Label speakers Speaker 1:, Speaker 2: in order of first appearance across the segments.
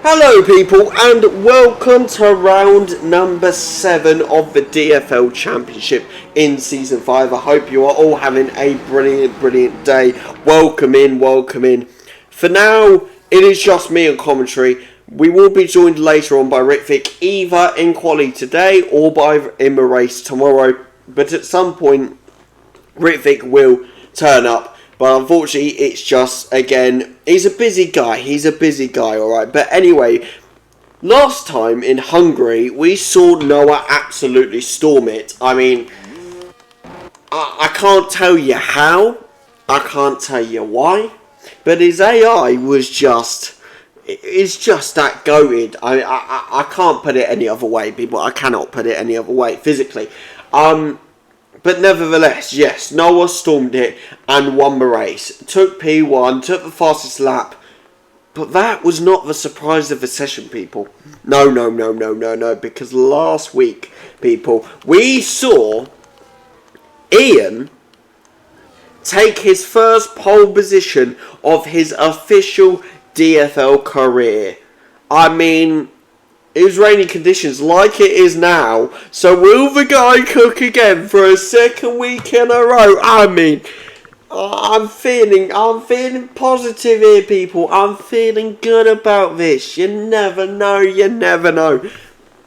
Speaker 1: Hello people and welcome to round number 7 of the DFL Championship in Season 5. I hope you are all having a brilliant day. Welcome in. For now, it is just me on commentary. We will be joined later on by Ritvic, either in quali today or in the race tomorrow. But at some point, Ritvic will turn up. But unfortunately, it's just, again, he's a busy guy, alright. But anyway, last time in Hungary, we saw Noah absolutely storm it. I mean, I can't tell you how, I can't tell you why, but his AI was just, it's just that goated. I can't put it any other way, people. I cannot put it any other way, physically. But nevertheless, yes, Noah stormed it and won the race. Took P1, took the fastest lap. But that was not the surprise of the session, people. No. Because last week, people, we saw Ian take his first pole position of his official DFL career. I mean, it was rainy conditions like it is now. So will the guy cook again for a second week in a row? I mean, I'm feeling positive here, people. I'm feeling good about this. You never know.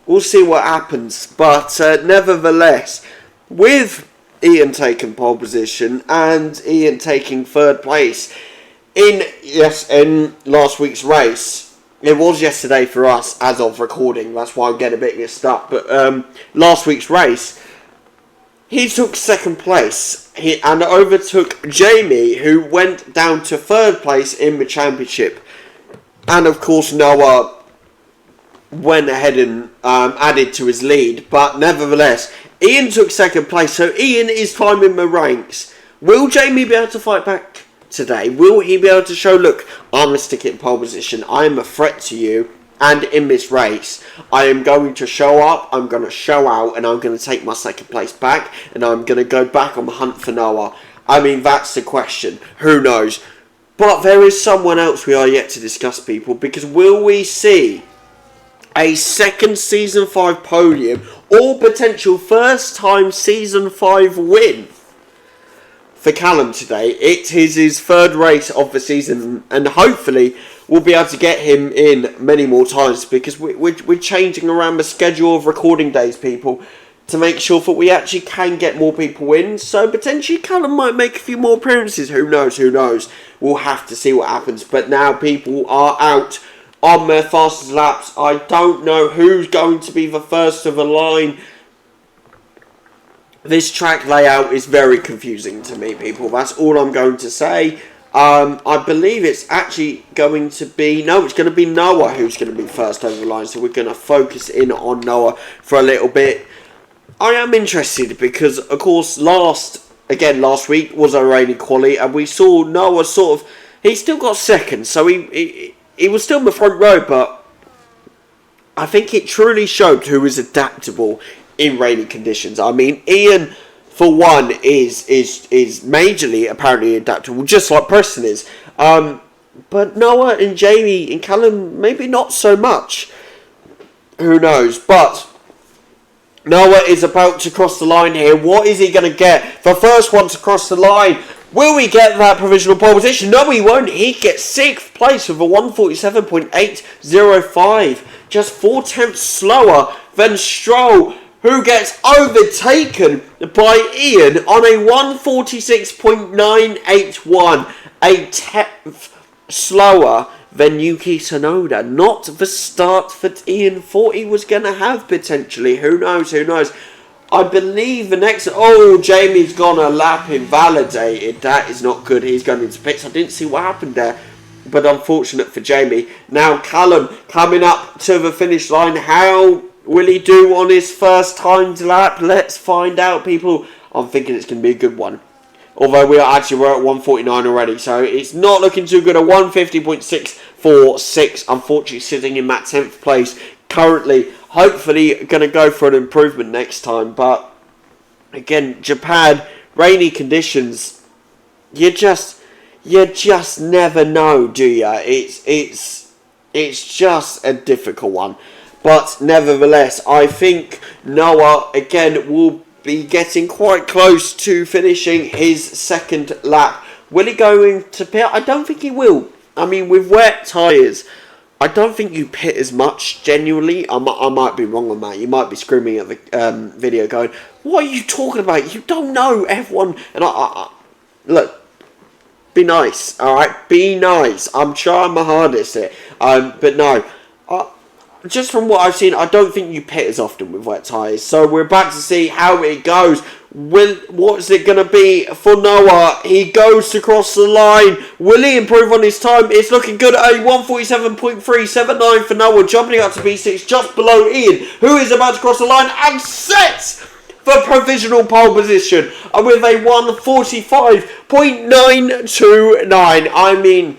Speaker 1: We'll see what happens. But nevertheless, with Ian taking pole position and Ian taking third place in last week's race. It was yesterday for us as of recording. That's why I'm getting a bit mixed up. But last week's race, he took second place and overtook Jamie, who went down to third place in the championship. And of course, Noah went ahead and added to his lead. But nevertheless, Ian took second place. So Ian is climbing the ranks. Will Jamie be able to fight back today? Will he be able to show, look, I'm a stick in pole position, I am a threat to you, and in this race, I am going to show up, I'm going to show out, and I'm going to take my second place back, and I'm going to go back on the hunt for Noah? I mean, that's the question. Who knows? But there is someone else we are yet to discuss, people, because will we see a second Season 5 podium, or potential first time Season 5 win for Callum today? It is his third race of the season, and hopefully we'll be able to get him in many more times, because we're changing around the schedule of recording days, people, to make sure that we actually can get more people in. So potentially Callum might make a few more appearances. Who knows? We'll have to see what happens. But now people are out on their fastest laps. I don't know who's going to be the first of the line. This track layout is very confusing to me, people. That's all I'm going to say. I believe it's actually going to be... No, it's going to be Noah who's going to be first over the line. So we're going to focus in on Noah for a little bit. I am interested because, of course, last week was a rainy quali. And we saw Noah sort of... He still got second. So he was still in the front row. But I think it truly showed who is adaptable in rainy conditions. I mean, Ian, for one, is majorly apparently adaptable, just like Preston is. But Noah and Jamie and Callum, maybe not so much. Who knows? But Noah is about to cross the line here. What is he going to get? The first one to cross the line. Will we get that provisional pole position? No, he won't. He gets 6th place with a 147.805. Just 4/10 slower than Stroll, who gets overtaken by Ian on a 146.981, a 10th slower than Yuki Tsunoda. Not the start that Ian thought he was going to have, potentially. Who knows? I believe the next... Oh, Jamie's gone a lap invalidated. That is not good. He's going into pits. I didn't see what happened there, but unfortunate for Jamie. Now Callum coming up to the finish line. How will he do on his first timed lap? Let's find out, people. I'm thinking it's going to be a good one. Although we're at 149 already, so it's not looking too good. A 150.646, unfortunately sitting in that 10th place currently. Hopefully going to go for an improvement next time. But again, Japan, rainy conditions. You just never know, do ya? It's It's just a difficult one. But nevertheless, I think Noah, again, will be getting quite close to finishing his second lap. Will he go into pit? I don't think he will. I mean, with wet tyres, I don't think you pit as much, genuinely. I might be wrong on that. You might be screaming at the video going, what are you talking about? You don't know, everyone. And look, be nice, alright? Be nice. I'm trying my hardest here. But no. Just from what I've seen, I don't think you pit as often with wet tyres. So we're about to see how it goes. What's it going to be for Noah? He goes to cross the line. Will he improve on his time? It's looking good at a 1:47.379 for Noah. Jumping up to P6 just below Ian, who is about to cross the line and sets for provisional pole position with a 1:45.929. I mean,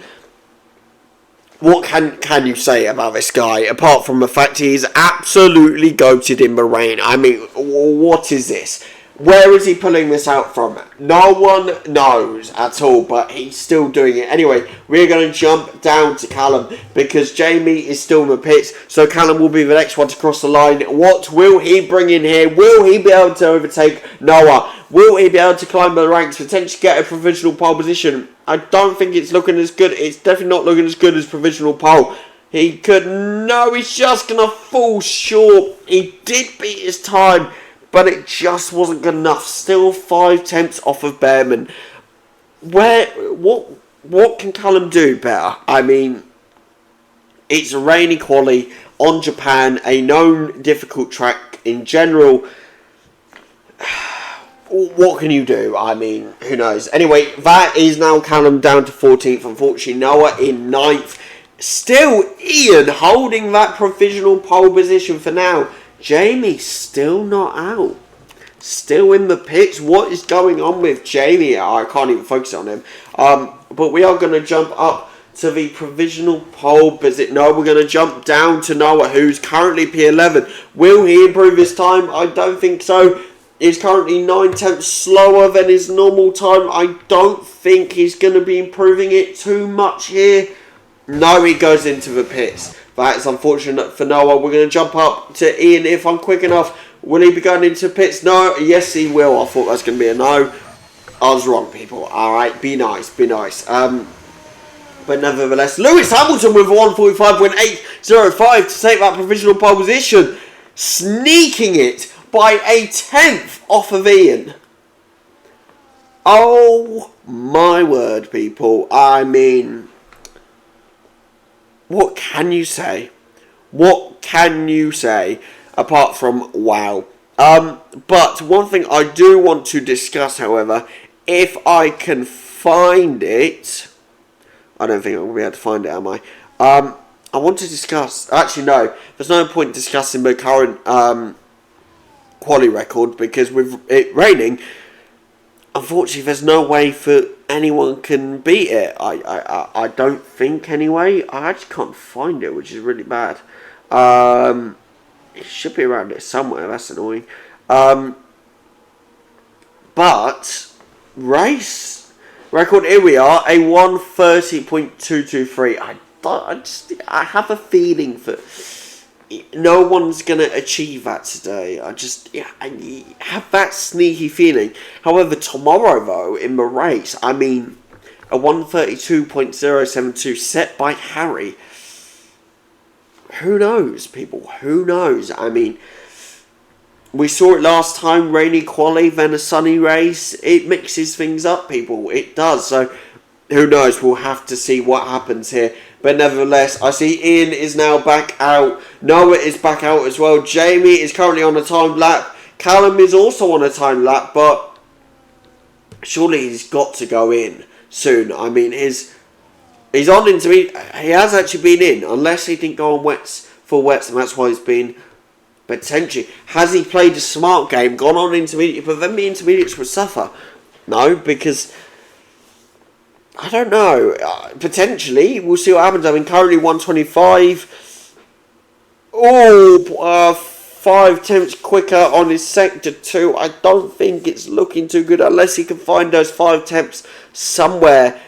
Speaker 1: what can you say about this guy, apart from the fact he is absolutely goated in Bahrain? I mean, what is this? Where is he pulling this out from? No one knows at all, but he's still doing it. Anyway, we're going to jump down to Callum, because Jamie is still in the pits, so Callum will be the next one to cross the line. What will he bring in here? Will he be able to overtake Noah? Will he be able to climb the ranks, potentially get a provisional pole position? I don't think it's looking as good. It's definitely not looking as good as provisional pole. He could... No, he's just going to fall short. He did beat his time, but it just wasn't good enough. Still 5 tenths off of Behrman. What can Callum do better? I mean, it's a rainy quali on Japan, a known difficult track in general. What can you do? I mean, who knows? Anyway, that is now Callum down to 14th. Unfortunately, Noah in 9th. Still Ian holding that provisional pole position for now. Jamie still not out. Still in the pits. What is going on with Jamie? I can't even focus on him. But we are going to jump up to the provisional pole position. No, we're going to jump down to Noah, who's currently P11. Will he improve his time? I don't think so. He's currently 9 tenths slower than his normal time. I don't think he's going to be improving it too much here. No, he goes into the pits. That's unfortunate for Noah. We're going to jump up to Ian if I'm quick enough. Will he be going into pits? No. Yes, he will. I thought that was going to be a no. I was wrong, people. Alright, be nice. Be nice. But nevertheless, Lewis Hamilton with a 1:45.805 to take that provisional pole position. Sneaking it by a 10th off of Ian. Oh my word, people. I mean, what can you say? What can you say apart from wow? But one thing I do want to discuss, however, if I can find it, I don't think I'm going to be able to find it, am I? I want to discuss, actually no, there's no point discussing the current quali record, because with it raining, unfortunately there's no way for anyone can beat it. I don't think, anyway. I actually can't find it, which is really bad. It should be around it somewhere. That's annoying. But race record, here we are, a 1:30.223. I have a feeling that no one's going to achieve that today. I have that sneaky feeling. However, tomorrow, though, in the race, I mean, a 1:32.072 set by Harry. Who knows, people? Who knows? I mean, we saw it last time, rainy quali, then a sunny race. It mixes things up, people. It does. So, who knows? We'll have to see what happens here. But nevertheless, I see Ian is now back out. Noah is back out as well. Jamie is currently on a timed lap. Callum is also on a timed lap, but surely he's got to go in soon. I mean, he's on intermediate. He has actually been in, unless he didn't go on full wets, and that's why he's been potentially. Has he played a smart game, gone on intermediate, but then the intermediates would suffer? No, because I don't know. Potentially, we'll see what happens. I mean, currently 1:25. Oh, 5 tenths quicker on his sector 2. I don't think it's looking too good unless he can find those 5 tenths somewhere,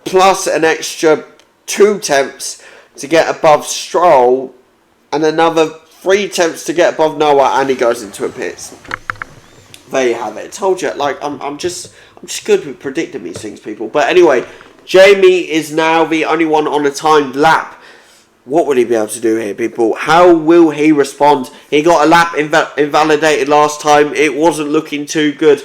Speaker 1: plus an extra 2 tenths to get above Stroll, and another 3 attempts to get above Noah, and he goes into a pits. There you have it. I told you, like, I'm just good with predicting these things, people. But anyway, Jamie is now the only one on a timed lap. What will he be able to do here, people? How will he respond? He got a lap invalidated last time. It wasn't looking too good.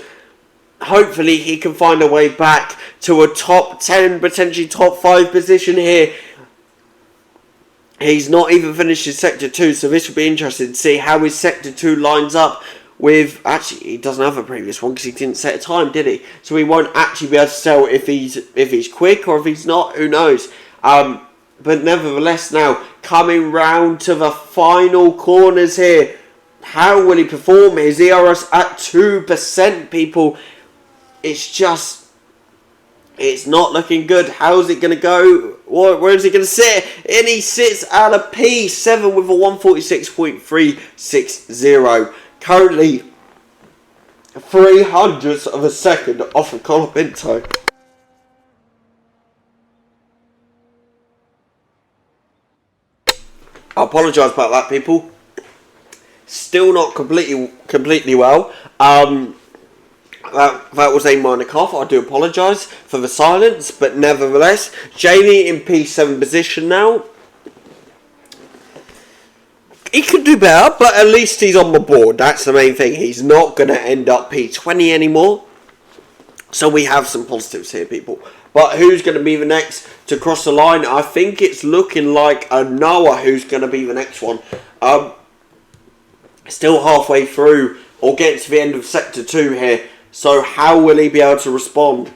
Speaker 1: Hopefully, he can find a way back to a top 10, potentially top 5 position here. He's not even finished his Sector 2, so this will be interesting to see how his Sector 2 lines up with... Actually, he doesn't have a previous one because he didn't set a time, did he? So he won't actually be able to tell if he's quick or if he's not. Who knows? But nevertheless, now, coming round to the final corners here. How will he perform? His ERS at 2%, people. It's not looking good. How's it going to go? Where is he going to sit? And he sits at a P7 with a 146.360. Currently, 0.03 of a second off of Colapinto. I apologise about that, people. Still not completely well. That was a minor cough. I do apologise for the silence, but nevertheless, Jamie in P7 position now. He could do better, but at least he's on the board. That's the main thing. He's not going to end up P20 anymore. So we have some positives here, people. But who's going to be the next to cross the line? I think it's looking like a Noah who's going to be the next one. Still halfway through, or getting to the end of Sector 2 here. So how will he be able to respond?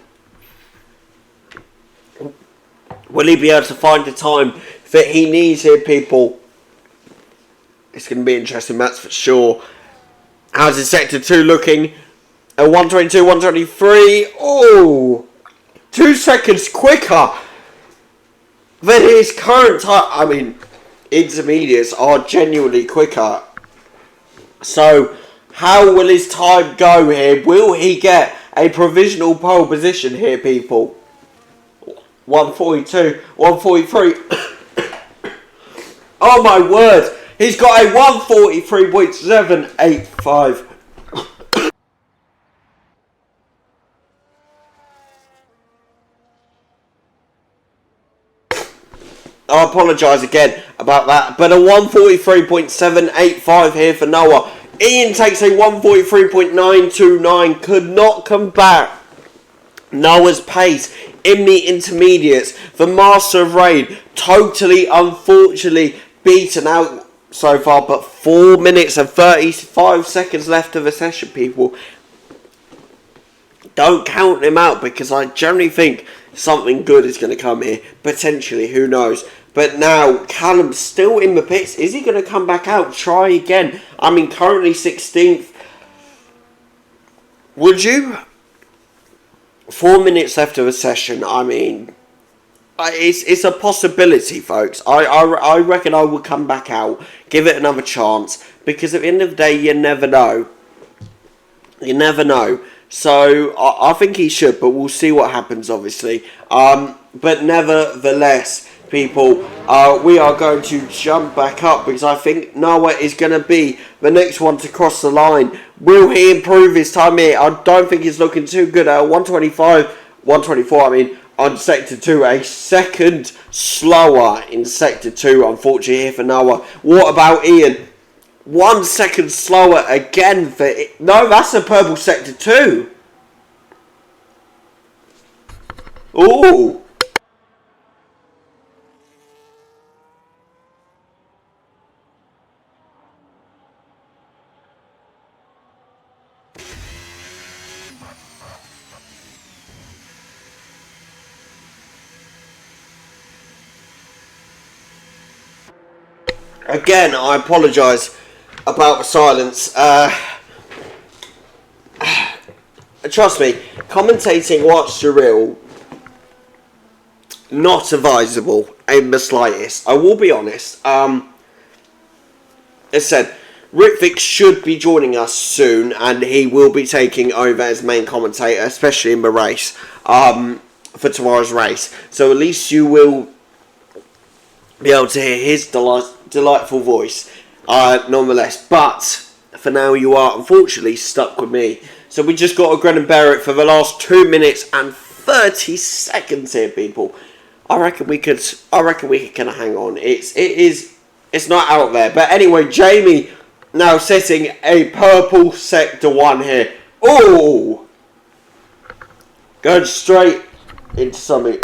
Speaker 1: Will he be able to find the time that he needs here, people? It's going to be interesting, that's for sure. How's his Sector 2 looking? A 122, 123. Oh! 2 seconds quicker than his current time. I mean, intermediates are genuinely quicker. So, how will his time go here? Will he get a provisional pole position here, people? 142, 143. Oh my word! He's got a 143.785. I apologise again about that, but a 143.785 here for Noah. Ian takes a 143.929, could not combat Noah's pace in the intermediates. The Master of Rain, totally, unfortunately, beaten out so far, but 4 minutes and 35 seconds left of the session, people. Don't count him out, because I generally think something good is going to come here. Potentially, who knows. But now, Callum's still in the pits. Is he going to come back out? Try again. I mean, currently 16th. Would you? 4 minutes left of a session. I mean, it's a possibility, folks. I reckon I will come back out. Give it another chance. Because at the end of the day, you never know. You never know. So, I think he should, but we'll see what happens, obviously. But nevertheless, people, we are going to jump back up because I think Noah is going to be the next one to cross the line. Will he improve his time here? I don't think he's looking too good at 124, I mean, on Sector 2. A second slower in Sector 2, unfortunately, here for Noah. What about Ian? 1 second slower again for... No, that's a purple Sector 2. Ooh. Again, I apologise about the silence. Trust me, commentating whilst you're ill, not advisable in the slightest. I will be honest. As I said, Ritvik should be joining us soon, and he will be taking over as main commentator, especially in the race, for tomorrow's race. So at least you will be able to hear his delightful voice, nonetheless. But for now, you are unfortunately stuck with me. So we just got to grin and bear it for the last 2 minutes and 30 seconds here, people. I reckon we can hang on. It's not out there. But anyway, Jamie now setting a purple sector 1 here. Oh, going straight into something.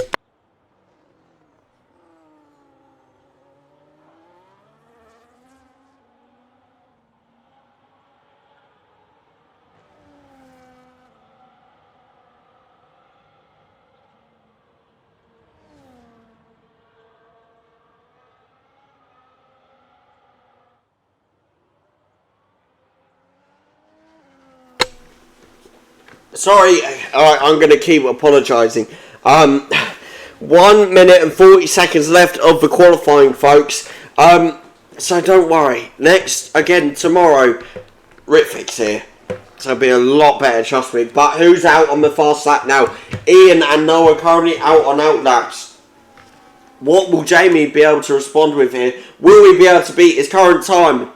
Speaker 1: Sorry, alright, I'm going to keep apologising. 1 minute and 40 seconds left of the qualifying, folks. So don't worry. Next, again, tomorrow, Ritvik's here. So it'll be a lot better, trust me. But who's out on the fast lap now? Ian and Noah currently out on out laps. What will Jamie be able to respond with here? Will he be able to beat his current time?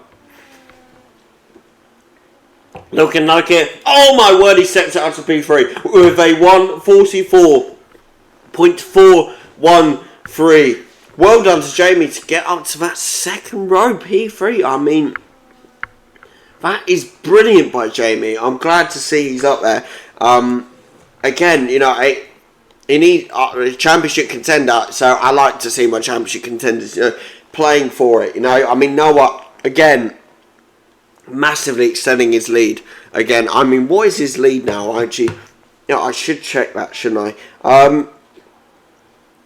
Speaker 1: Looking like it. Oh my word, he steps it out to P3 with a 1:44.413. Well done to Jamie to get up to that second row P3. I mean, that is brilliant by Jamie. I'm glad to see he's up there. Again, you know, he needs a championship contender, so I like to see my championship contenders, you know, playing for it. You know, I mean, Noah again, massively extending his lead. Again, I mean, what is his lead now? Actually, you know, I should check that, shouldn't I?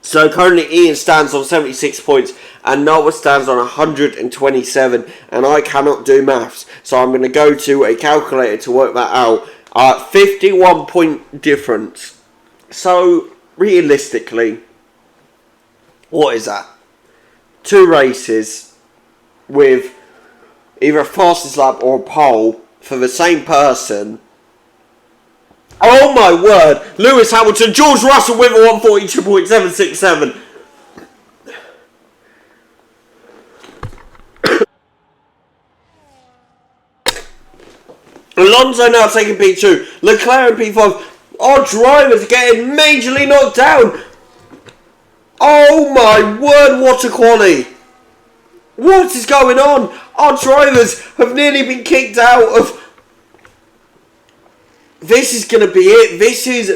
Speaker 1: So currently Ian stands on 76 points and Noah stands on 127, and I cannot do maths, so I'm going to go to a calculator to work that out. 51 point difference. So realistically, what is that? 2 races with either a fastest lap or a pole for the same person. Oh my word! Lewis Hamilton, George Russell with a 1:42.767. Alonso now taking P2. Leclerc in P5. Our drivers getting majorly knocked down. Oh my word, what a quality. What is going on? Our drivers have nearly been kicked out of... This is going to be it. This is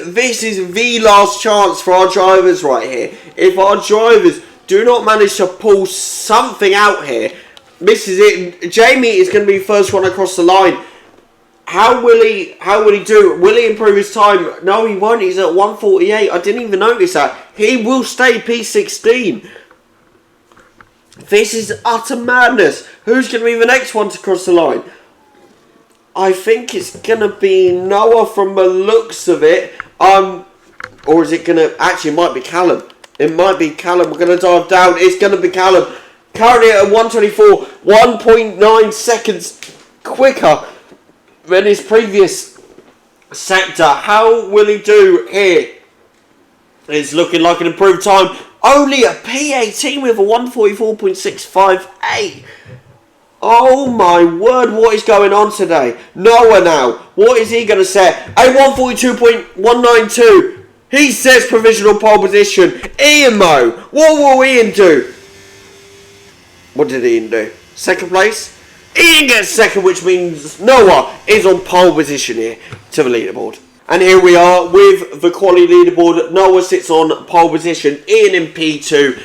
Speaker 1: the last chance for our drivers right here. If our drivers do not manage to pull something out here, this is it. Jamie is going to be the first one across the line. How will he do it? Will he improve his time? No, he won't. He's at 1:48. I didn't even notice that. He will stay P16. This is utter madness. Who's going to be the next one to cross the line? I think it's going to be Noah from the looks of it. Or is it going to... Actually, it might be Callum. It might be Callum. We're going to dive down. It's going to be Callum. Currently at 1:24. 1.9 seconds quicker than his previous sector. How will he do here? It's looking like an improved time. Only a P18 with a 1:44.658. Oh my word, what is going on today? Noah now, what is he going to set? A 1:42.192. He sets provisional pole position. Ian Mo, what will Ian do? What did Ian do? Second place? Ian gets second, which means Noah is on pole position here to the leaderboard. And here we are with the quali leaderboard. Noah sits on pole position, Ian in P2,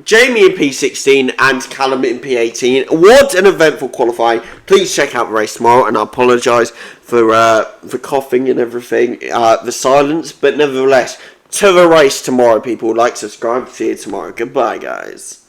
Speaker 1: Jamie in P16 and Callum in P18. What an eventful qualifying. Please check out the race tomorrow, and I apologise for coughing and everything, the silence, but nevertheless, to the race tomorrow, people. Like, subscribe, see you tomorrow. Goodbye, guys.